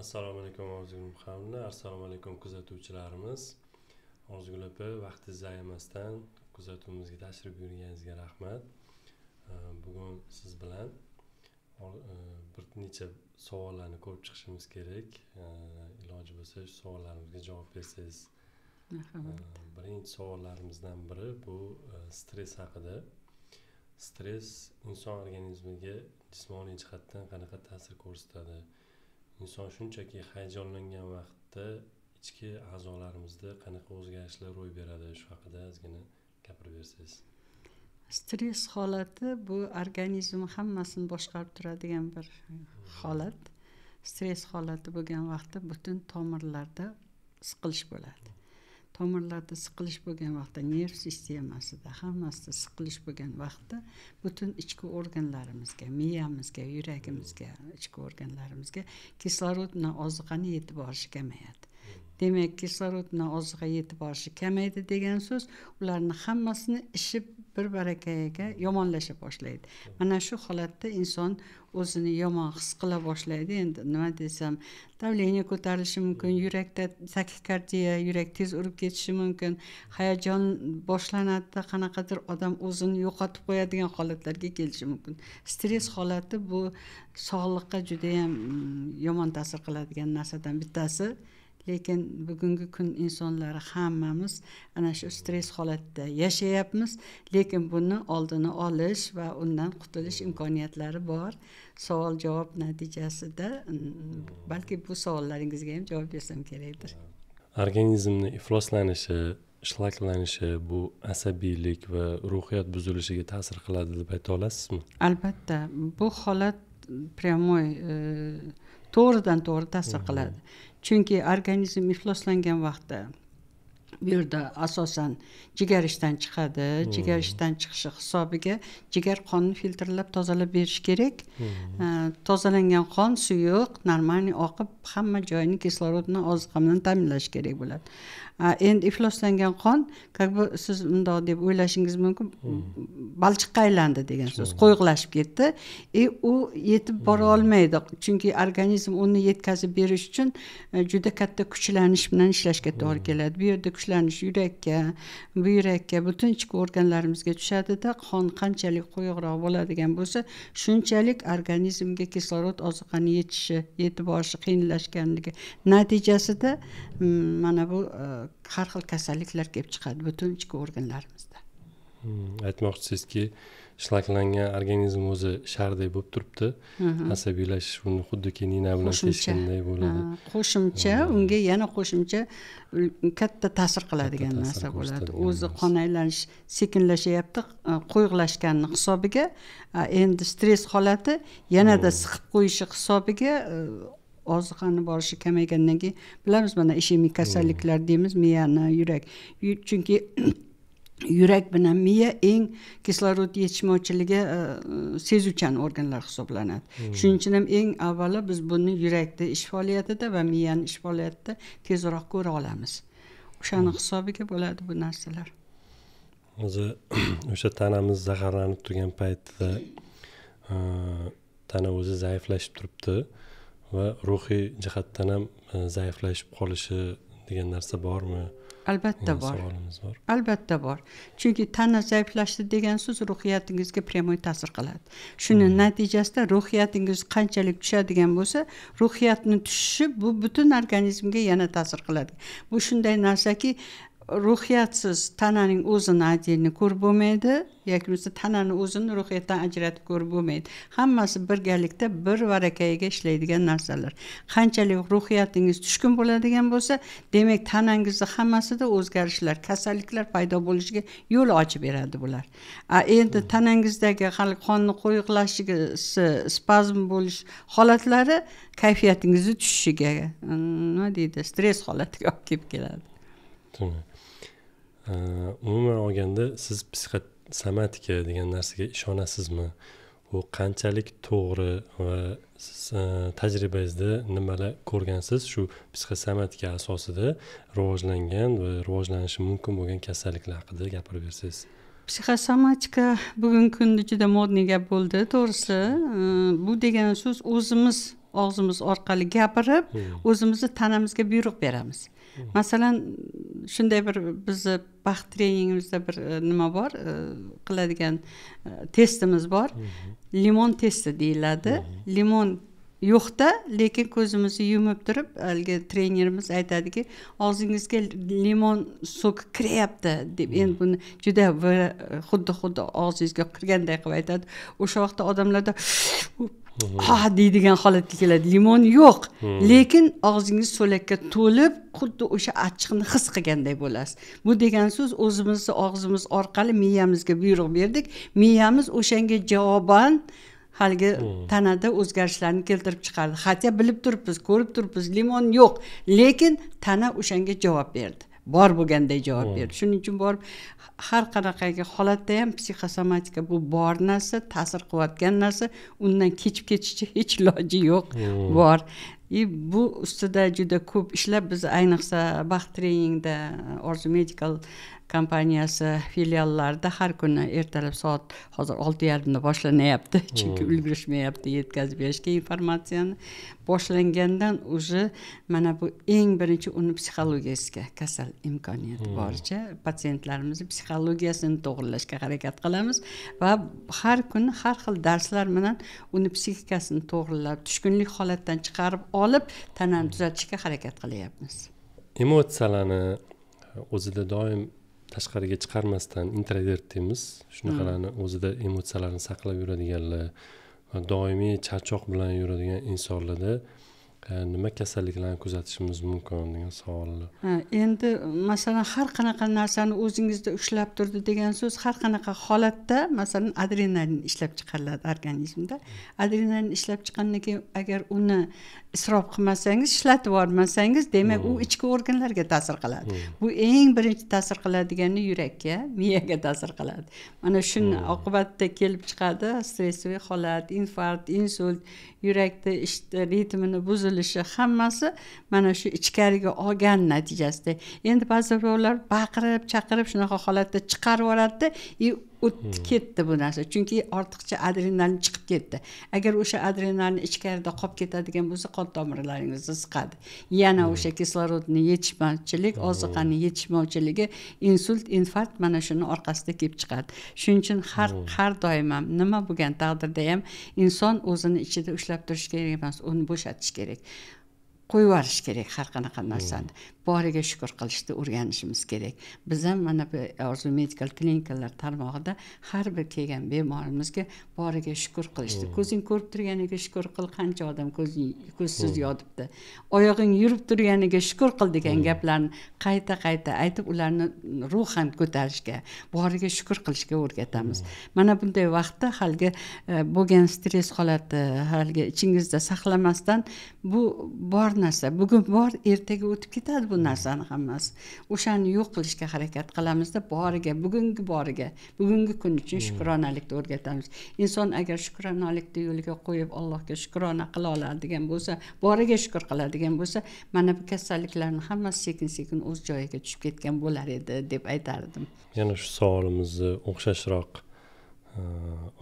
Assalomu alaykum Orzugul hamda assalomu alaykum kuzatuvchilarimiz. Orzugul opa, vaqtingizni ayamasdan kuzatuvimizga tashrif buyurganingizga rahmat. Bugun siz bilan bir necha savollarni ko'rib chiqishimiz kerak. Iloji bo'lsa shu savollarimizga javob bersangiz. Birinchi savollarimizdan biri bu stress haqida. Stress inson organizmiga jismoniy jihatdan qanaqa ta'sir ko'rsatadi? Inson shunchaki hayajonlangan vaqtda ichki a'zolarimizda qanaqa o'zgarishlar ro'y beradi? Shu haqida ozgina gapirib bersangiz. Stress holati bu organizm hammasini boshqarib turadigan bir holat. Stress holati bo'lgan vaqtda butun tomirlarda siqilish bo'ladi. Tomirlarda siqilish bo'lgan vaqtda nerv sistemasida hammasida siqilish bo'lgan vaqtda butun ichki organlarimizga, miyamizga, yuragimizga, ichki organlarimizga kislorod bilan oziqani yetib borishi kamayadi. Demak, kislorod bilan oziqa yetib borishi kamaydi degan so'z, ularning hammasini ishi bir barakaga yomonlasha boshlaydi. Mana shu holatda inson o'zini yomon his qila boshlaydi. Endi nima desam, davleniya ko'tarilishi mumkin, yurakda takikardiya, yurak tez urib ketishi mumkin, hayajon boshlanadi, qanaqadir odam o'zini yo'qotib qo'yadigan holatlarga kelishi mumkin. Stress holati bu sog'liqqa juda ham yomon ta'sir qiladigan narsadan bittasi. Lekin bugungi kun insonlari hammamiz ana shu stress holatda yashayapmiz, lekin buni oldini olish va undan qutulish imkoniyatlari bor. Savol-javob natijasida balki bu savollaringizga ham javob bersam kerakdir. Organizmning ifloslanishi, ishlaklanishi bu asabiylik va ruhiyat buzilishiga ta'sir qiladi deb ayta olasizmi? Albatta, bu holat pryamoy to'g'ridan to'g'ri ta'sir qiladi. Chunki organizm ifloslangan vaqtda bu yerda asosan jigar ishdan chiqadi. Jigar ishdan chiqishi hisobiga jigar qonni filtrlab tozalab berish kerak. Tozalangan qon suyuq, normalniy oqib, hamma joyini kislorod bilan oziqa bilan ta'minlash kerak bo'ladi. Endi ifloslangan qon, siz bundoq deb o'ylashingiz mumkin, balchiqqa aylandi degan so'z, qo'yg'ilashib ketdi. U yetib bora olmaydi, chunki organizm uni yetkazib berish uchun juda katta kuchlanish bilan ishlashga to'g'ri keladi. Bu yerda kuchlanish yurakka, buyrakka, butun ichki organlarimizga tushadi-da, qon qanchalik qo'yiqroq bo'ladigan bo'lsa, shunchalik organizmga kislorod oziqani yetib borishi qiyinlashganligi natijasida mana bu har xil kasalliklar kelib chiqadi butun ichki organlarimizda. Aytmoqchisizki, ishlaklangan organizm o'zi shardek bo'lib turibdi. Asabiylashish uni xuddiki nina bilan teshganday bo'ladi. Qo'shimcha, unga yana qo'shimcha katta ta'sir qiladigan narsa bo'ladi. O'zi qon aylanish sekinlashyapti, qo'yg'lashganning hisobiga, endi stress holati yanada siqib qo'yishi hisobiga oziqani borishi kamaygandan keyin bilamiz, mana ishemik kasalliklar deymiz, miyani, yurak. Chunki yurak bilan miya eng kislorod yetishmovchiligi sezuvchan organlar hisoblanadi. Shuning uchun ham eng avvalo biz buni yurakda ish faoliyatida va miyani ish faoliyatida tezroq ko'ra olamiz. O'shaning hisobiga bo'ladi bu narsalar. O'zi o'sha tanamiz zaharlanib turgan paytda tana o'zi zaiflashib turibdi va ruhiy jihatdan ham zaiflashib qolishi degan narsa bormi? Albatta bor. Albatta bor. Chunki tana zaiflashdi degan so'z ruhiyatingizga pryamoy ta'sir qiladi. Shuning natijasida ruhiyatingiz qanchalik tushadigan bo'lsa, ruhiyatning tushishi bu butun organizmga yana ta'sir qiladi. Bu shunday narsaki, ruhiyatsiz tananing o'zini отдельно ko'rib bo'lmaydi, yoki bo'lmasa tanani o'zini ruhiyatdan ajratib ko'rib bo'lmaydi. Hammasi birgalikda bir varakayiga ishlaydigan narsalar. Qanchalik ruhiyatingiz tushkun bo'ladigan bo'lsa, demak tanangizda hammasida o'zgarishlar, kasalliklar paydo bo'lishiga yo'l ochib beradi bular. Endi tanangizdagi hali qonni qo'yiqlashiga, spazm bo'lish holatlari kayfiyatingizni tushishiga, nima deydi, stress holatiga olib kelib keladi. Umuman olganda siz psixosomatika degan narsaga ishonasizmi? U qanchalik to'g'ri va siz tajribangizda nimalar ko'rgansiz shu psixosomatika asosida rivojlangan va rivojlanishi mumkin bo'lgan kasalliklar haqida gapirib bersangiz. Psixosomatika bugungi kunda juda modniy gap bo'ldi, to'g'risi. Bu degan so'z o'zimiz og'zimiz orqali gapirib o'zimizni tanamizga buyruq beramiz. Masalan, shunday bir bizni baxt treningimizda bir nima bor, qiladigan testimiz bor. Limon testi deyiladi. Limon yo'qda, lekin ko'zimizni yumib turib, haligi trenerimiz aytadiki, og'zingizga limon so'ki kiryapti deb, endi buni juda xuddi og'zingizga kirganday qilib aytadi. O'sha vaqtda odamlarda deydigan holatga keladi. Limon yo'q, lekin og'zingiz so'lakka to'lib, xuddi o'sha achchiqni his qilganday bo'lasiz. Bu degan so'z o'zimizni og'zimiz orqali miyamizga buyruq berdik. Miyamiz o'shanga javoban haligi tanada o'zgarishlarni keltirib chiqardi. Hatto bilib turibmiz, ko'rib turibmiz, limon yo'q, lekin tana o'shanga javob berdi. Bor bo'lganday javob berdi. Shuning uchun borib har qanaqangi holatda ham psixosomatika bu bor narsa, ta'sir qilayotgan narsa, undan kechib ketishga hech iloji yo'q, bor. Bu ustida juda ko'p ishlab, biz ayniqsa baxt treningda Orzu Medical kompaniyasi filiallarida har kuni ertalab soat hozir 6:30da boshlanyapti, chunki ulgurishmayapti yetkazib berishga informatsiyani. Boshlangandan уже mana bu eng birinchi uni psixologiyasiga kasal imkoniyati boricha patsientlarimizni psixologiyasini to'g'rilashga harakat qilamiz va har kuni har xil darslar bilan uni psixikasini to'g'rilab, tushkunlik holatdan chiqarib olib, tanani tuzatishga harakat qilyapmiz. Emotsiyalarni o'zida doim tashqariga chiqarmasdan introvert deymiz. Shunaqalarni o'zida emotsiyalarni saqlab yuradiganlar va doimiy charchoq bilan yuradigan insonlarda nima kasalliklarni kuzatishimiz mumkin degan savollar. Endi masalan har qanaqa narsani o'zingizda ushlab turdi degan so'z, har qanaqa holatda masalan adrenalin ishlab chiqariladi organizmda. Adrenalin ishlab chiqqandan keyin agar uni isrof qilmasangiz, ishlatib yubormasangiz, demak u ichki organlarga ta'sir qiladi. Bu eng birinchi ta'sir qiladigani yurakka, miyaga ta'sir qiladi. Mana shuni oqibatda kelib chiqadi stressiy holat, infarkt, insult, yurakda ritmini buzilishi, hammasi mana shu ichkariga olgan natijasida. Endi ba'zi birovlar baqirib, chaqirib shunaqa holatda chiqarib yuboradi, o'tib ketdi bu narsa. Chunki ortiqcha adrenalin chiqib ketdi. Agar o'sha adrenalin ichkarida qolib ketadigan bo'lsa, qon tomirlaringizni siqadi. Yana o'sha kislorodni yetishmovchilik, oziqani yetishmovchiligi, insult, infarkt mana shuni orqasida kelib chiqadi. Shuning uchun har doim ham nima bo'lgan taqdirda ham inson o'zini ichida ushlab turish kerak emas, uni bo'shatish kerak. Qo'yib yuborish kerak har qanaqa narsani. Boriga shukr qilishni o'rganishimiz kerak. Biz ham mana bu Orzu Medical klinikalar tarmog'ida har bir kelgan bemorimizga boriga shukr qilishni. Ko'zing ko'rib turganiga shukr qil, qancha odam ko'zsiz yotibdi. Oyog'ing yurib turganiga shukr qil degan gaplarni qayta aytib, ularni ruhan ko'tarishga, boriga shukr qilishga o'rgatamiz. Mana bunday vaqtda haligi bo'lgan stress holati, haligi ichingizda saqlamasdan, bu bor narsa, bugun bor, ertaga o'tib ketadi bu narsani hammasi. O'shani yo'q qilishga harakat qilamizda, bugungi kun uchun shukronalikni o'rgatamiz. Inson agar shukronalikni yo'liga qo'yib Allohga shukrona qila oladigan bo'lsa, boriga shukr qiladigan bo'lsa, mana bu kasalliklarning hammasi sekin-sekin o'z joyiga tushib ketgan bo'lar edi deb aytardim. Yana shu savolimizni o'xshashroq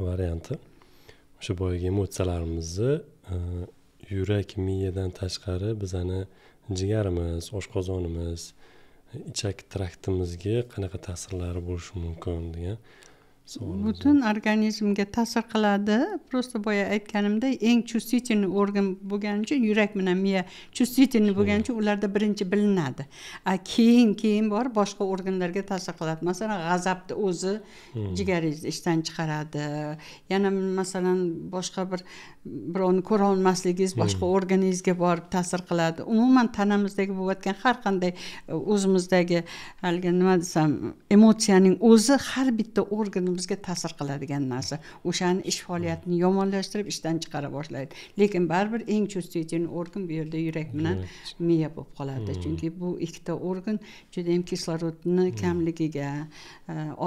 varianti. O'sha boyagi emotsiyalarimizni yurak, miyadan tashqari bizani jigarimiz, oshqozonimiz, ichak traktimizga qanaqa ta'sirlari bo'lishi mumkin degan savolimiz. Butun organizmga ta'sir qiladi. Prosta boya aytganimdek, eng chувствительный organ bo'lgani uchun yurak bilan miya chувствительный bo'lgani uchun ularda birinchi bilinadi. Keyin bor boshqa organlarga ta'sir qiladi. Masalan, g'azabni o'zi jigaringizni ishdan chiqaradi. Yana masalan boshqa birovni ko'ra olmasligingiz boshqa organizmga borib ta'sir qiladi. Umuman tanamizdagi bo'layotgan har qanday o'zimizdagi haligi nima desam, emotsiyaning o'zi har bitta organizmga ta'sir qiladigan narsa. O'shani ish faoliyatini yomonlashtirib ishdan chiqara boshlaydi. Lekin baribir eng chувствительный organ bu yerda yurak bilan miya bo'lib qoladi. Chunki bu ikkita organ juda ham kislorodni kamligiga,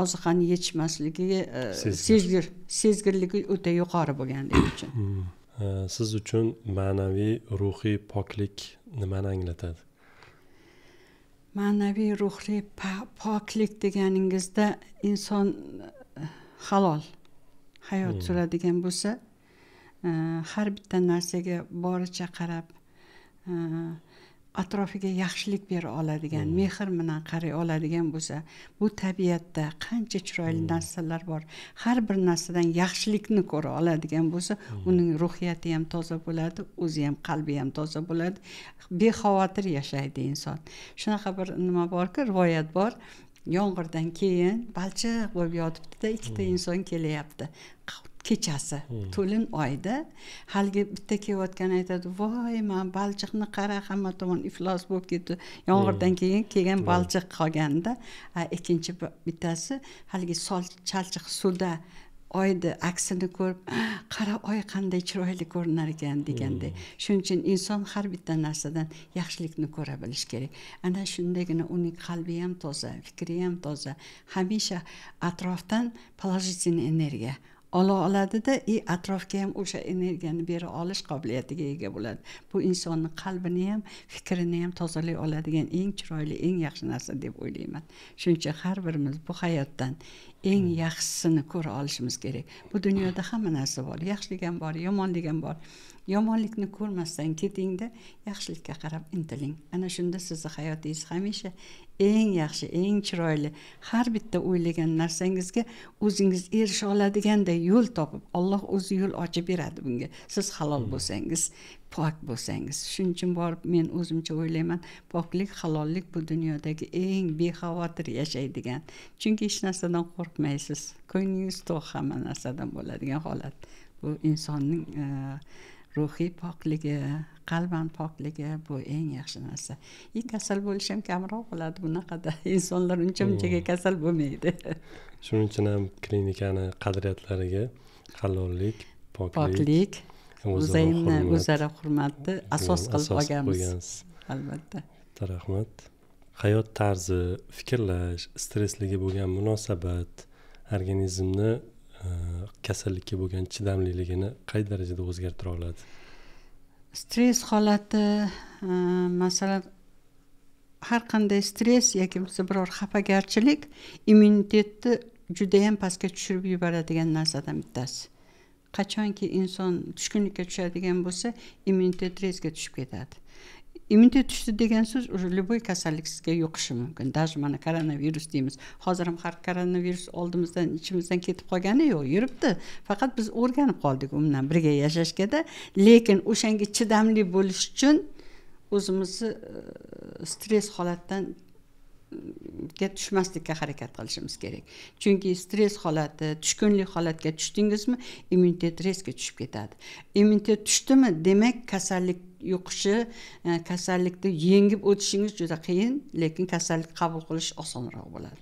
oziqani yetishmasligiga sezgirligi o'ta yuqori bo'lganligi uchun. Siz uchun ma'naviy, ruhiy poklik nimani anglatadi? Ma'naviy, ruhiy poklik deganingizda inson halol hayot suradigan bo'lsa, har bitta narsaga boricha qarab atrofiga yaxshilik bera oladigan, mehr bilan qaray oladigan bo'lsa, bu tabiatda qancha chiroyli narsalar bor. Har bir narsadan yaxshilikni ko'ra oladigan bo'lsa, uning ruhiyati ham toza bo'ladi, o'zi ham qalbi ham toza bo'ladi. Bexavotir yashaydi inson. Shunaqa bir nima borki, rivoyat bor. Yomg'irdan keyin balchiq bo'lib yotibdi-da, ikkita inson kelyapti. Kechasi, to'lin oyda, haligi bitta kelayotgan aytadi, voy, men balchiqni qara, hamma tomon iflos bo'lib ketdi. Yomg'irdan keyin kelgan balchiq qolganda, ikkinchi bittasi haligi chalchiq suvda oyni aksini ko'rib, qara, oy qanday chiroyli ko'rinar ekan deganda. Shuning uchun inson har bitta narsadan yaxshilikni ko'ra bilish kerak. Ana shundagina uning qalbi ham toza, fikri ham toza. Hamisha atrofdan pozitiv energiya oladida, atrofga ham o'sha energiyani bera olish qobiliyatiga ega bo'ladi. Bu insonning qalbini ham, fikrini ham tozalay oladigan eng chiroyli, eng yaxshi narsa deb o'ylayman. Shuning uchun har birimiz bu hayotdan eng yaxshisini ko'ra olishimiz kerak. Bu dunyoda hamma narsa bor, yaxshilik ham bor, yomonlik ham bor. Yomonlikni ko'rmasdan ketingda, yaxshilikka qarab intiling. Ana shunda sizni hayotingiz hamisha eng yaxshi, eng chiroyli, har bitta o'ylagan narsangizga o'zingiz erisha oladiganday yo'l topib, Alloh o'zi yo'l ochib beradi bunga. Siz halol bo'lsangiz, pok bo'lsangiz. Shuning uchun borib men o'zimcha o'ylayman, poklik, halollik bu dunyodagi eng bexavotir yashaydigan. Chunki hech narsadan qo'rqmaysiz. Ko'nglingiz to'q hamma narsadan bo'ladigan holat. Bu insonning ruhiy pokligi, qalban pokligi bu eng yaxshi narsa. Kasal bo'lish ham kamroq bo'ladi bunaqada. Insonlar uncha-munchaga kasal bo'lmaydi. Shuning uchun ham klinikani qadriyatlariga halollik, poklik, o'zaro hurmatni asos qilib olganmiz. Albatta. Rahmat. Hayot tarzi, fikrlash, stressligi bo'lgan munosabat organizmni kasallikka bo'lgan chidamliligini qay darajada o'zgartira oladi? Stress holati, masalan, har qanday stress yoki biror xafagarchilik immunitetni juda ham pastga tushirib yuboradigan narsadan bittasi. Qachonki inson tushkunlikka tushadigan bo'lsa, immunitet rezga tushib ketadi. Immunitet tushdi degan so'z любой kasallik sizga yuqishi mumkin. Даже mana koronavirus deymiz. Hozir ham har koronavirus oldimizdan, ichimizdan ketib qolgani yo'q, yuribdi. Faqat biz o'rganib qoldik u bilan birga yashashga-da, lekin o'shanga chidamli bo'lish uchun o'zimizni stress holatdan tushmaslikka harakat qilishimiz kerak. Chunki stress holati, tushkunlik holatga tushdingizmi, immunitet rezga tushib ketadi. Immunitet tushdimi, demak kasallik yuqishi, kasallikni yengib o'tishingiz juda qiyin, lekin kasallik qabul qilish osonroq bo'ladi.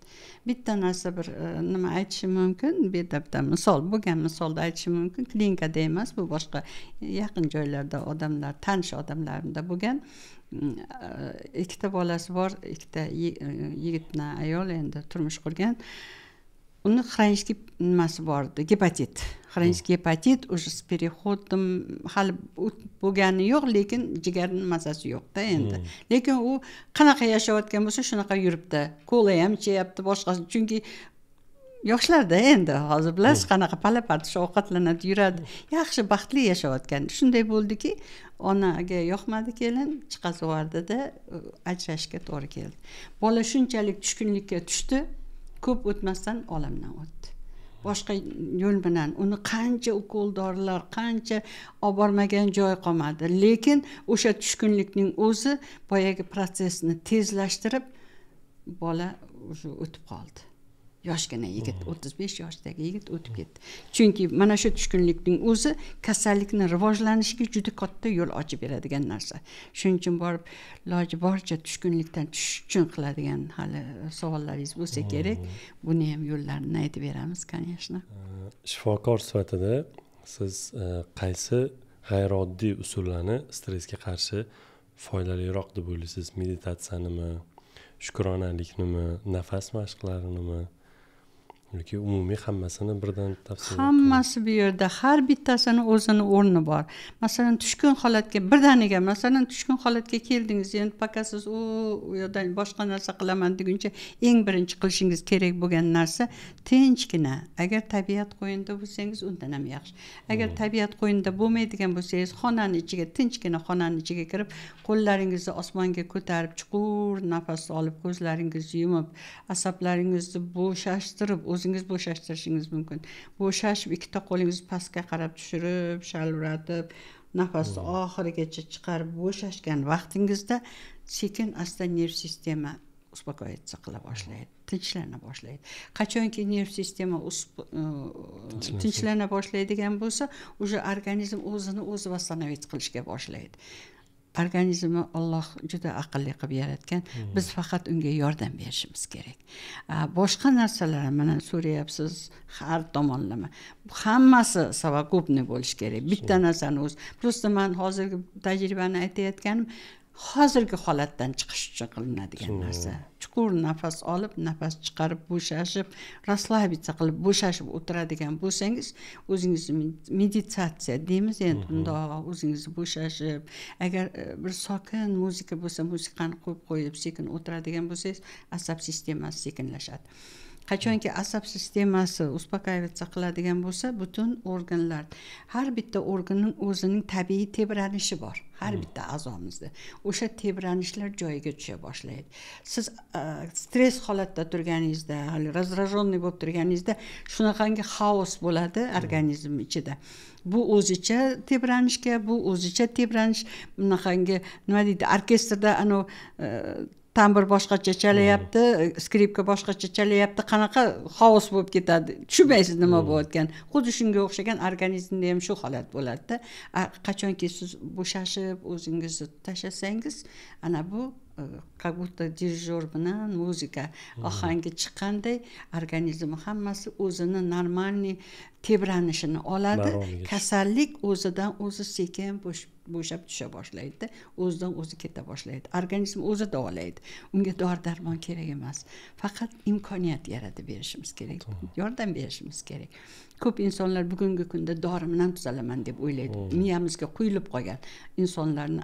Bitta narsa bir nima aytishim mumkin, bitta misol, bo'lgan misolda aytishim mumkin. Klinikada emas, bu boshqa yaqin joylarda odamlar, tanish odamlarimda bo'lgan. Ikkita bolasi bor, ikkita yigitni ayol endi turmush qurgan. Uni xronический nimasi bor edi, gepatit. Xronический gepatit уже с переходом hali bo'lgani yo'q, lekin jigarning mazasi yo'q-da endi. Lekin u qanaqa yashayotgan bo'lsa, shunaqa yuribdi. Kola ham ichayapti, boshqasi. Chunki yoshlarda endi hozir bilasiz qanaqa pala-partish ovqatlanadi, yuradi. Yaxshi, baxtli yashayotgan. Shunday bo'ldiki, onaga yoqmadi kelin, chiqazib yubordi-da, ajrashishga to'g'ri keldi. Bola shunchalik tushkunlikka tushdi, ko'p o'tmasdan olamdan o'tdi. Boshqa yo'l bilan uni qancha ukol dorilar, qancha olib bormagan joy qolmadi, lekin o'sha tushkunlikning o'zi boyagi prosesni tezlashtirib bola o'tib qoldi. Yoshgina yigit, 35 yoshdagi yigit o'tib ketdi. Chunki mana shu tushkunlikning o'zi kasallikning rivojlanishiga juda katta yo'l ochib beradigan narsa. Shuning uchun borib iloji boricha tushkunlikdan tushish uchun qiladigan hali savollaringiz bo'lsa kerak, buni ham yo'llarini aytib beramiz, конечно. Shifokor sifatida siz qaysi g'ayrioddiy usullarni stressga qarshi foydaliroq deb o'ylaysiz? Meditatsiyanimi, shukronaliknimi, nafas mashqlarinimi yoki umumiy hammasini birdan tafsil hammasi bu yerda har bittasini o'zini o'rni bor. Masalan, tushkun holatga birdaniga, masalan, tushkun holatga keldingiz, endi faqat siz u yerdan boshqa narsa qilaman deguncha eng birinchi qilishingiz kerak bo'lgan narsa tinchgina. Agar tabiat qo'yinida bo'lsangiz, undan ham yaxshi. Agar tabiat qo'yinida bo'lmaydigan bo'lsangiz, xonani ichiga tinchgina xonani ichiga kirib, qo'llaringizni osmonga ko'tarib, chuqur nafas olib, ko'zlaringizni yumib, asablaringizni bo'shashtirib, o'zingiz bo'shashtirishingiz mumkin. Bo'shashib, ikkita qo'lingizni pastga qarab tushirib, shalviratib, nafasni oxirigacha chiqarib bo'shashgan vaqtingizda sekin asta nerv sistema uspokoyиться qila boshlaydi, tinchlana boshlaydi. Qachonki nerv sistema tinchlana boshlaydigan bo'lsa, o'sha organizm o'zini o'zi восстановить qilishga boshlaydi. Organizmni Alloh juda aqlli qilib yaratgan. Biz faqat unga yordam berishimiz kerak. Boshqa narsalar mana so'rayapsiz, har tomonlama. Hammasi savokupniy bo'lish kerak. Bitta narsani o'zi. Просто men hozirgi tajribani aytayotganim, hozirgi holatdan chiqish uchun qilinadigan narsa. Chuqur nafas olib, nafas chiqarib, bo'shashib, расслабиться qilib, bo'shashib o'tiradigan bo'lsangiz, o'zingizni meditatsiya deymiz endi bundoq o'zingizni bo'shashib, agar bir sokin muzika bo'lsa, musiqani qo'yib sekin o'tiradigan bo'lsangiz, asab sistemasi sekinlashadi. Qachonki asab sistemasi uspokoyиться qiladigan bo'lsa, butun organlar, har bitta organning o'zining tabiiy tebranishi bor. Har bitta a'zomizda. O'sha tebranishlar joyiga tusha boshlaydi. Siz stress holatda turganingizda, hali раздраженный bo'lib turganingizda, shunaqangi xaos bo'ladi organizm ichida. Bu o'zicha tebranishga, bu o'zicha tebranish, bunaqangi nima deydi, orkestrda tambur boshqacha chalayapti, skripka boshqacha chalayapti, qanaqa xaos bo'lib ketadi. Tushunmaysiz nima bo'layotgan. Xuddi shunga o'xshagan organizmda ham shu holat bo'ladi-da. Qachonki siz bo'shashib, o'zingizni tashlasangiz, ana bu как будто dirijor bilan muzika ohangi chiqqanday organizm hammasi o'zini normalniy tebranishini oladi. Kasallik o'zidan o'zi sekin bo'shab tusha boshlaydi, o'zidan o'zi keta boshlaydi. Organizm o'zi davolaydi. Unga dori-darmon kerak emas. Faqat imkoniyat yaratib berishimiz kerak, yordam berishimiz kerak. Ko'p insonlar bugungi kunda dori bilan tuzalaman deb o'ylaydi. Miyamizga quyilib qolgan insonlarni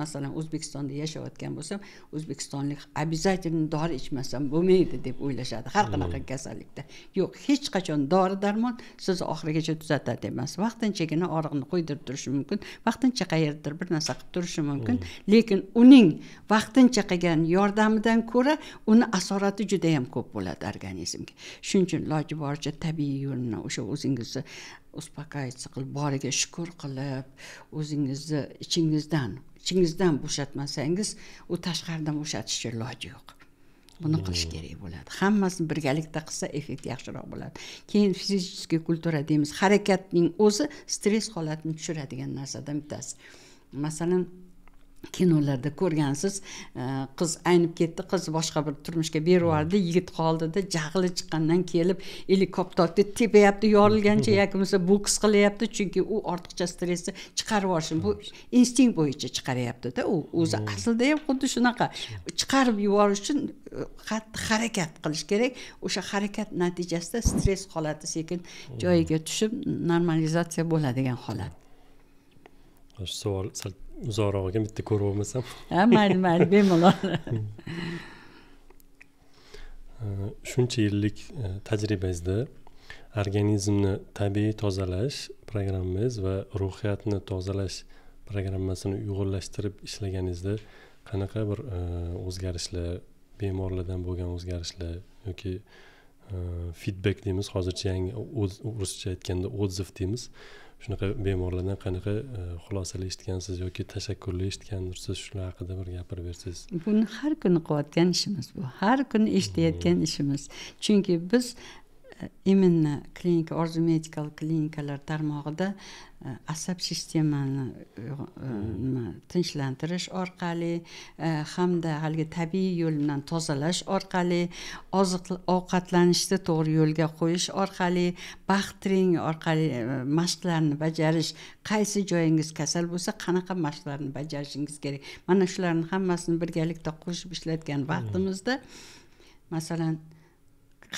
masalan O'zbekistonda yashayotgan bo'lsam, o'zbekistonlik обязательно dori ichmasam bo'lmaydi deb o'ylashadi har qanaqa kasallikda. Yo'q, hech qachon dori-darmon sizni oxirigacha tuzatadi emas. Vaqtinchagina og'riqni qo'ydirib turishi mumkin, vaqtincha qayerdir bir narsa qilib turishi mumkin, lekin uning vaqtincha qilgan yordamidan ko'ra uni asorati juda ham ko'p bo'ladi organizmga. Shuning uchun iloji boricha tabiiy yo'lni, o'sha o'zingizni uspokoyиться qilib, boriga shukr qilib, o'zingizni ichingizdan bo'shatmasangiz, u tashqaridan bo'shatishga iloji yo'q. Buni qilish kerak bo'ladi. Hammasini birgalikda qilsa effekt yaxshiroq bo'ladi. Keyin fizический kultura deymiz. Harakatning o'zi stress holatini tushiradigan narsadan bittasi. Masalan, kinolarda ko'rgansiz, qiz aynib ketdi, qiz boshqa bir turmushga berib yubordi, yigit qoldida jahli chiqqandan kelib helikopterda tepayapti, yorilgancha yoki bo'lmasa boks qilyapti, chunki u ortiqcha stressni chiqarib yuborishni, bu instinkt bo'yicha chiqaryapti-da, u o'zi aslida ham xuddi shunaqa chiqarib yuborish uchun qattiq harakat qilish kerak. O'sha harakat natijasida stress holati sekin joyiga tushib, normalizatsiya bo'ladigan holat. Savol sal uzoqroq bitta ko'rib olmasam. Mayli, bemalol. Shuncha yillik tajribangizda organizmni tabiiy tozalash programmangiz va ruhiyatni tozalash programmasini uyg'unlashtirib ishlaganingizda qanaqa bir o'zgarishlar, bemorlardan bo'lgan o'zgarishlar yoki feedback deymiz, hozircha yangi ruscha aytganda отзыв deymiz. Shunaqa bemorlardan qanaqa xulosalar eshitgansiz yoki tashakkurlar eshitgandirsiz, shular haqida bir gapirib bersangiz. Buni har kuni qilayotgan ishimiz bu. Har kuni eshitayotgan ishimiz. Chunki biz именно klinika, Orzu Medical klinikalar tarmog'ida asab sistemani tinchlantirish orqali hamda haligi tabiiy yo'l bilan tozalash orqali, ovqatlanishni to'g'ri yo'lga qo'yish orqali, baxt treyning orqali mashqlarni bajarish, qaysi joyingiz kasal bo'lsa, qanaqa mashqlarni bajarishingiz kerak. Mana shularning hammasini birgalikda qo'shib ishlatgan vaqtimizda, masalan,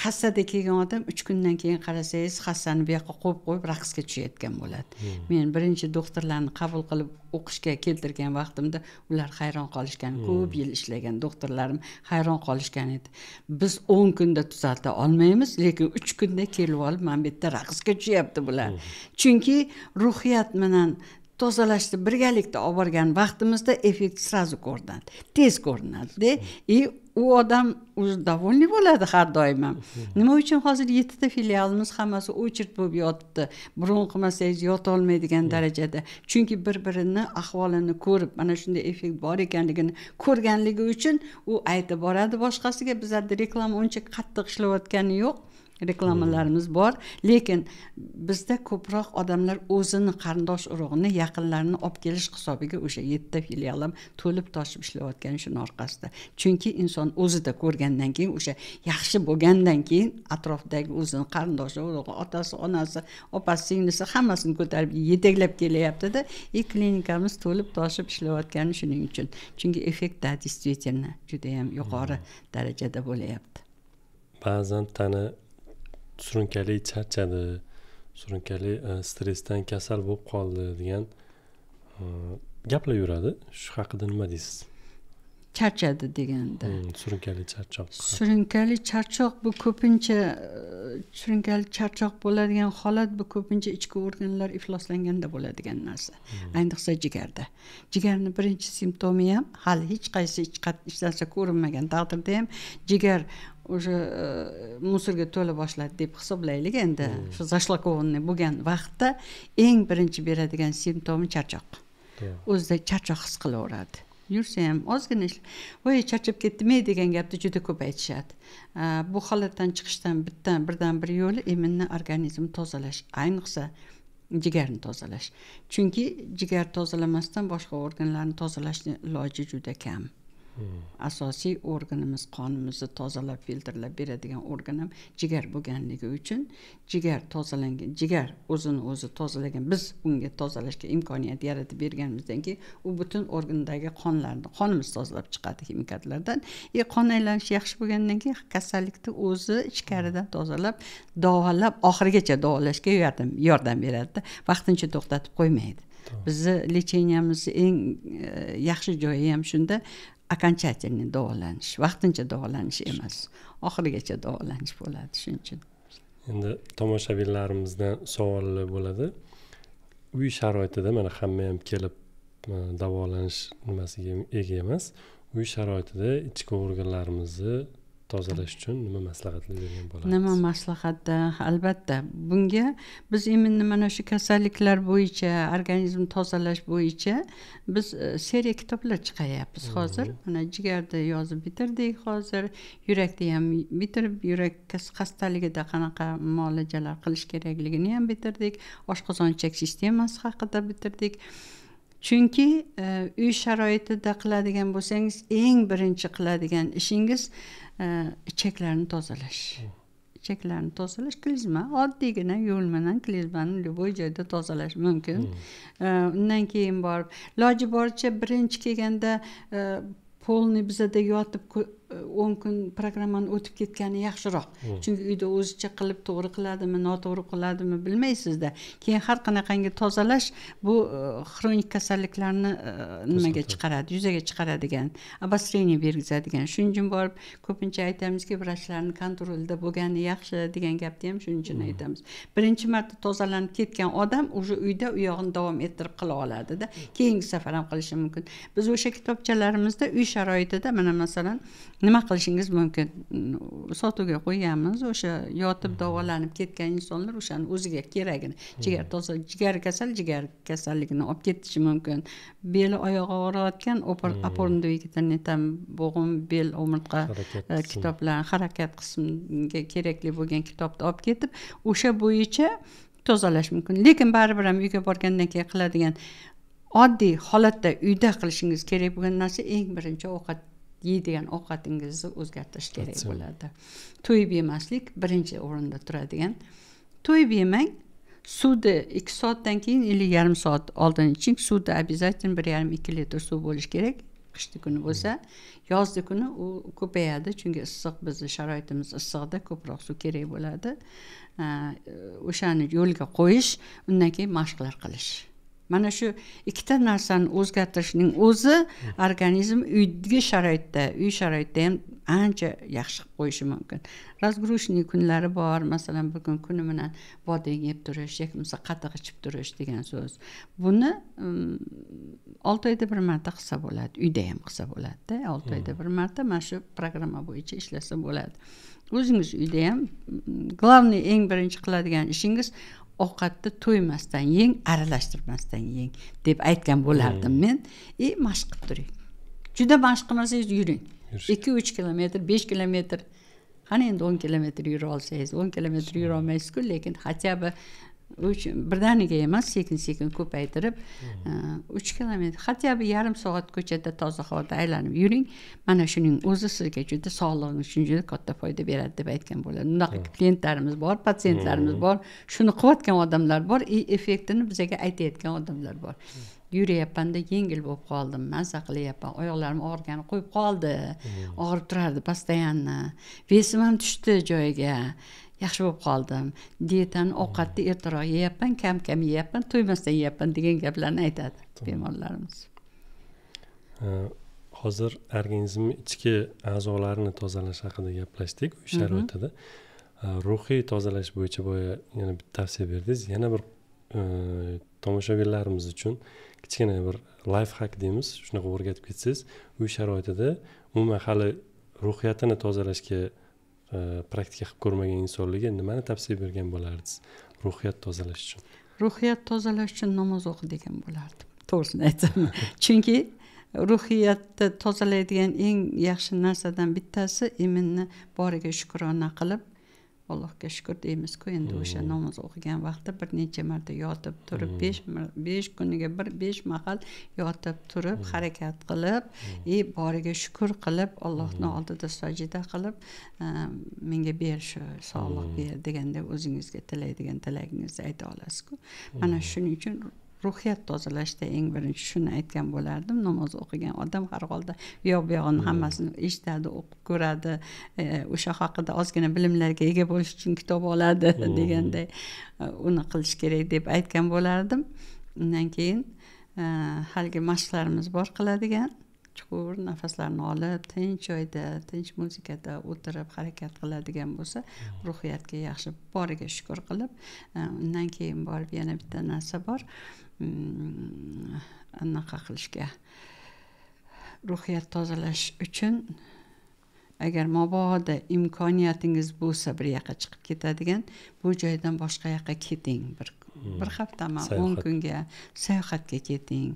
hassada kelgan odam 3 kundan keyin qarasangiz hassani bu yoqqa qo'yib raqsga tushayotgan bo'ladi. Men birinchi doktorlarni qabul qilib o'qishga keltirgan vaqtimda ular hayron qolishgan. Ko'p yil ishlagan doktorlarim hayron qolishgan edi. Biz 10 kunda tuzalta olmaymiz, lekin 3 kunda kelib olib mana bu yerda raqsga tushyapti bular. Chunki ruhiyat bilan tozalashni birgalikda olib borgan vaqtimizda effekt srazu ko'rinadi, tez ko'rinadi. U odam o'zi довольный bo'ladi har doim ham. Nima uchun hozir 7 ta filialimiz hammasi o'chirt bo'lib yotibdi. Biron qilmasangiz yota olmaydigan darajada. Chunki bir-birini ahvolini ko'rib, mana shunday effekt bor ekanligini ko'rganligi uchun u aytib boradi boshqasiga. Bizlarda reklama uncha qattiq ishlayotgani yo'q. Reklamalarimiz bor, lekin bizda ko'proq odamlar o'zini qarindosh urug'ini, yaqinlarini olib kelish hisobiga o'sha 7 ta filial ham to'lib toshib ishlayotgan shuning orqasida. Chunki inson o'zida ko'rgandan keyin, o'sha yaxshi bo'lgandan keyin atrofdagi o'zini qarindoshi, urug'i, otasi, onasi, opasi, singlisi hammasini ko'tarib yetaklab kelyapti-da, klinikamiz to'lib toshib ishlayotgani shuning uchun. Chunki effekt действительно juda ham yuqori darajada bo'layapti. Ba'zan tana surunkali charchadi, surunkali stressdan kasal bo'lib qoldi degan gaplar yuradi. Shu haqida nima deysiz? Charchadi deganda. Surunkali charchoq. Surunkali charchoq bu ko'pincha surunkali charchoq bo'ladigan holat bu ko'pincha ichki organlar ifloslanganda bo'ladigan narsa. Ayniqsa jigarda. Jigarning birinchi simptomi ham hali hech qaysi hech narsa ko'rinmagan taqdirda ham jigar o'sha musorga to'la boshladi deb hisoblaylik endi. Shu zashlakovanniy bo'lgan vaqtda eng birinchi beradigan simptomi charchoq. O'zida charchoq his qilaveradi. Yursa ham ozgina voy charchab ketdimi degan gapni juda ko'p aytishadi. Bu holatdan chiqishdan birdan bir yo'li immuniy organizmni tozalash, ayniqsa jigarni tozalash. Chunki jigar tozalamasdan boshqa organlarni tozalashning iloji juda kam. Asosiy organimiz qonimizni tozalab filtrlab beradigan organ ham jigar bo'lganligi uchun jigar tozalangan, jigar o'zini o'zi tozalagan, biz unga tozalashga imkoniyat yaratib berganimizdan keyin u butun organdagi qonimiz tozalab chiqadi ximikatlardan. Qon aylanishi yaxshi bo'lgandan keyin kasallikni o'zi ichkaridan tozalab, davolab oxirigacha davolashga yordam beradi. Vaqtincha to'xtatib qo'ymaydi. Bizni lecheniyaimizni eng yaxshi joyi ham shunda окончательный davolanish, vaqtincha davolanish emas, oxirigacha davolanish bo'ladi shuning uchun. Endi tomoshabinlarimizdan savollar bo'ladi. Uy sharoitida mana hamma ham kelib davolanish nimasiga ega emas. Uy sharoitida ichki organlarimizni tozalash uchun nima maslahatlar bergan bo'lasiz? Nima maslahatda? Albatta, bunga biz immuniy mana shu kasalliklar bo'yicha, organizmni tozalash bo'yicha biz seriya kitoblar chiqaryapmiz hozir. Mana jigarda yozib bitirdik hozir, yurakda ham bitirib, yurak xastaligida qanaqa muolajalar qilish kerakligini ham bitirdik. Oshqozon-ichak sistemasi haqida bitirdik. Chunki uy sharoitida qiladigan bo'lsangiz, eng birinchi qiladigan ishingiz ichaklarni tozalash. Ichaklarni tozalash, klizma, oddiygina yo'l bilan klizmani любой joyda tozalash mumkin. Undan keyin borib, iloji boricha birinchi kelganda polni bizada yotib 10 kun programmani o'tib ketgani yaxshiroq. Chunki uyda o'zicha qilib to'g'ri qiladimi, noto'g'ri qiladimi bilmaysizda. Keyin har qanaqangi tozalash bu xronik kasalliklarni nimaga chiqaradi, yuzaga chiqaradigan, обострение bergizadigan. Shuning uchun borib ko'pincha aytamizki, vrachlarning kontrolida bo'lgani yaxshi degan gapni ham shuning uchun aytamiz. Birinchi marta tozalanib ketgan odam o'sha uyda u yog'ini davom ettirib qila oladi-da. Keyingi safar ham qilishi mumkin. Biz o'sha kitobchalarimizda uy sharoitida mana masalan nima qilishingiz mumkin? Sotuvga qo'yganmiz, o'sha yotib davolanib ketgan insonlar o'shani o'ziga keragini, jigar kasalligini olib ketishi mumkin. Beli oyog'i og'riyotgan опорный двигательный там bo'g'im, bel, o'mirtqa kitoblar, harakat qismiga kerakli bo'lgan kitobni olib ketib, o'sha bo'yicha tozalash mumkin. Lekin baribir ham uyga borgandan keyin qiladigan oddiy holatda uyda qilishingiz kerak bo'lgan narsa eng birinchi ovqat yeydigan ovqatingizni o'zgartirish kerak bo'ladi. To'yib yemaslik birinchi o'rinda turadigan. To'yib yemang, suvni 2 soatdan keyin 50 yarim soat oldin iching. Suvda обязательно 1,5-2 litr suv bo'lish kerak. qishli kuni bo'lsa, yozli kuni u ko'payadi, chunki issiq, bizni sharoitimiz issiqda, ko'proq suv kerak bo'ladi. O'shani yo'lga qo'yish, undan keyin mashqlar qilish. Mana shu ikkita narsani o'zgartirishning o'zi organizm uy sharoitda ham ancha yaxshi qilib qo'yishi mumkin. Razgrushniy kunlari bor, masalan, bugun kuni bilan bodring yeb turish yoki bo'lmasa qatiq ichib turish degan so'z. Buni 6 oyda bir marta qilsa bo'ladi, uyda ham qilsa bo'ladi-da. 6 oyda bir marta mana shu programma bo'yicha ishlasa bo'ladi. O'zingiz uyda ham главный eng birinchi qiladigan ishingiz ovqatni to'ymasdan yeng, aralashtirmasdan yeng deb aytgan bo'lardim men. Mashq qilib turing. Juda mashq qilmasangiz yuring. 2-3 kilometr, 5 kilometr, qani endi 10 kilometr yura olsangiz, 10 kilometr yura olmaysiz-ku, lekin hattobi birdaniga emas, sekin-sekin ko'paytirib 3 kilometr, hattobi yarim soat ko'chada toza havoda aylanib yuring. Mana shuning o'zi sizga juda sog'lig'ingiz uchun juda katta foyda beradi deb aytgan bo'ladi. Bunaqa klientlarimiz bor, patsientlarimiz bor, shuni qilayotgan odamlar bor, effektini bizga aytayotgan odamlar bor. Yurayapmanda yengil bo'lib qoldim, mazza qilyapman, oyoqlarim og'rigani qo'yib qoldi, og'rib turardi постоянно, vesim ham tushdi joyiga, yaxshi bo'lib qoldim, dietani, ovqatni ertaroq yeyapman, kam yeyapman, to'ymasdan yeyapman degan gaplarni aytadi bemorlarimiz. Hozir organizmning ichki a'zolarini tozalash haqida gaplashdik uy sharoitida. Ruhiy tozalash bo'yicha yana bir tavsiya berdingiz. Yana bir tomoshabinlarimiz uchun kichkina bir life hack deymiz, shunaqa o'rgatib ketsangiz, uy sharoitida umuman hali ruhiyatini tozalashga praktika qilib ko'rmagan insonlarga nimani tavsiya bergan bo'lardingiz ruhiyat tozalash uchun? Ruhiyat tozalash uchun namoz o'qi degan bo'lardim, to'g'risini aytsam. Chunki ruhiyatni tozalaydigan eng yaxshi narsadan bittasi iminni boriga shukrona qilib, Allohga shukr deymiz-ku, endi o'sha namoz o'qigan vaqtda bir necha marta yotib turib, 5 kuniga 5 mahal yotib turib, harakat qilib, boriga shukr qilib, Allohning oldida sajda qilib, menga ber shu sog'lik ber deganda o'zingizga tilaydigan tilagingizni ayta olasiz-ku. Mana shuning uchun ruhiyat tozalashda eng birinchi shuni aytgan bo'lardim. Namoz o'qigan odam har holda bu yog'ini hammasini eshitadi, o'qib ko'radi, o'sha haqida ozgina bilimlarga ega bo'lish uchun kitob oladi deganday uni qilish kerak deb aytgan bo'lardim. Undan keyin haligi mashqlarimiz bor qiladigan, chuqur nafaslarni olib, tinch joyda, tinch muzikada o'tirib harakat qiladigan bo'lsa, ruhiyatga yaxshi boriga shukr qilib, undan keyin borib yana bitta narsa bor. Anaqa qilishga, ruhiyat tozalash uchun agar mabodo imkoniyatingiz bo'lsa bir yoqqa chiqib ketadigan, bu joydan boshqa yoqqa keting, bir haftami 10 kunga sayohatga keting,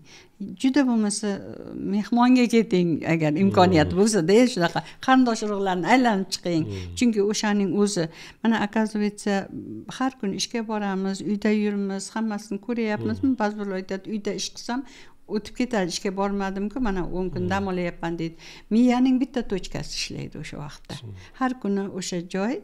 juda bo'lmasa mehmonga keting, agar imkoniyat bo'lsa-da, shunaqa qarindosh urug'larni aylanib chiqing. Chunki o'shaning o'zi, mana оказывается, har kun ishga boramiz, uyda yurimiz, hammasini ko'ryapmizmi, ba'zi birlar aytadi, uyda ish qilsam o'tib ketadi, ishga bormadim-ku, mana 10 kun dam olyapman deydi. Miyaning bitta tochkasi ishlaydi o'sha vaqtda. Har kuni o'sha joy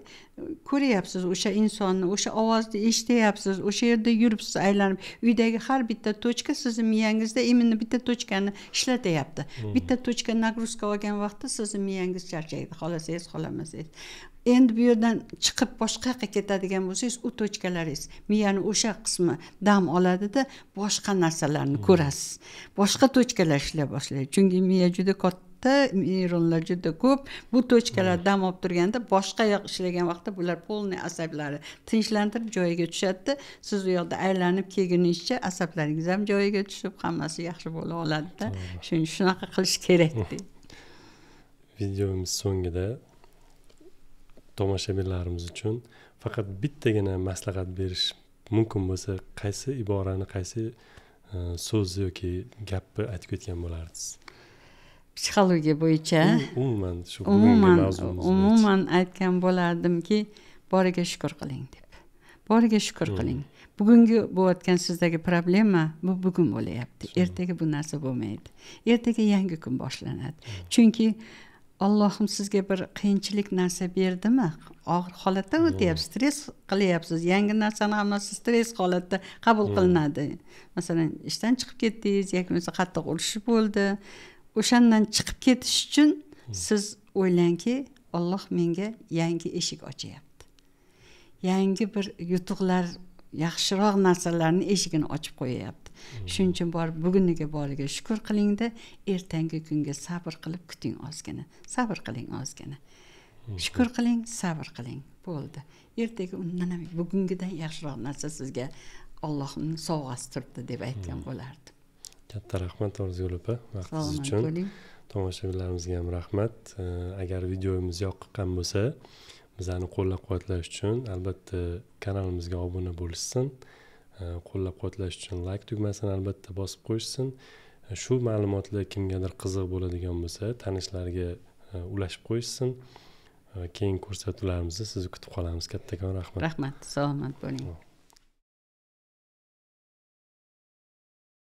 ko'ryapsiz, o'sha insonni, o'sha ovozni eshityapsiz, o'sha yerda yuribsiz, aylanib. Uydagi har bitta tochka sizning miyangizda imini bitta tochkani ishlatyapti. Bitta tochka nagruzka olgan vaqtda sizning miyangiz charchaydi, xolasangiz, xolamasangiz. Endi bu yerdan chiqib boshqa yoqqa ketadigan bo'lsangiz, u tochkalaringiz, miyani o'sha qismi dam oladida, boshqa narsalarni ko'rasiz. Boshqa tochkalar ishlay boshlaydi. Chunki miya juda katta, neyronlar juda ko'p. Bu tochkalar dam olib turganda boshqa yoq ishlagan vaqtda bular polniy asablari tinchlantirib joyiga tushadi. Siz u yoqda aylanib kelguningizcha asablaringiz ham joyiga tushib, hammasi yaxshi bo'la oladi-da. Shunaqa qilish kerak deydi. Videomiz so'ngida tomoshabinlarimiz uchun faqat bittagina maslahat berish mumkin bo'lsa, qaysi iborani, qaysi so'z yoki gapni aytib ketgan bo'lardingiz? Psixologiya bo'yicha umuman shu bugungi mavzumiz umuman aytgan bo'lardimki, boriga shukr qiling deb. Boriga shukr qiling. Bugungi bo'layotgan sizdagi problema bu bugun bo'layapti. Ertaga bu narsa bo'lmaydi. Ertaga yangi kun boshlanadi. Chunki Allohim sizga bir qiyinchilik narsa berdimi? Og'ir holatda o'tyapsiz, stress qilyapsiz. Yangi narsani hammasi stress holatda qabul qilinadi. Masalan, ishdan chiqib ketdingiz yoki qattiq urush bo'ldi. o'shandan chiqib ketish uchun siz o'ylangki, Alloh menga yangi eshik ochyapti. Yangi bir yutuqlar, yaxshiroq narsalarning eshigini ochib qo'yapti. Shuning uchun buguniga boriga shukr qilingda, ertangi kunga sabr qilib kuting ozgina. Sabr qiling ozgina. Shukr qiling, sabr qiling. Bo'ldi. Ertaga undan ham bugungidan yaxshiroq narsa sizga Allohning sovg'asi turibdi deb aytgan bo'lardim. Katta rahmat Orzugul opa, vaqtingiz uchun. Tomoshabinlarimizga ham rahmat. Agar videomiz yoqqan bo'lsa, bizani qo'llab-quvvatlash uchun albatta kanalimizga obuna bo'lishsin. Qo'llab-quvvatlash uchun like tugmasini albatta bosib qo'yishsin. Shu ma'lumotlar kimgadir qiziq bo'ladigan bo'lsa, tanishlariga ulashib qo'yishsin. Keyingi ko'rsatuvlarimizni sizni kutib qolamiz. Kattakon rahmat. Rahmat, salomat bo'ling.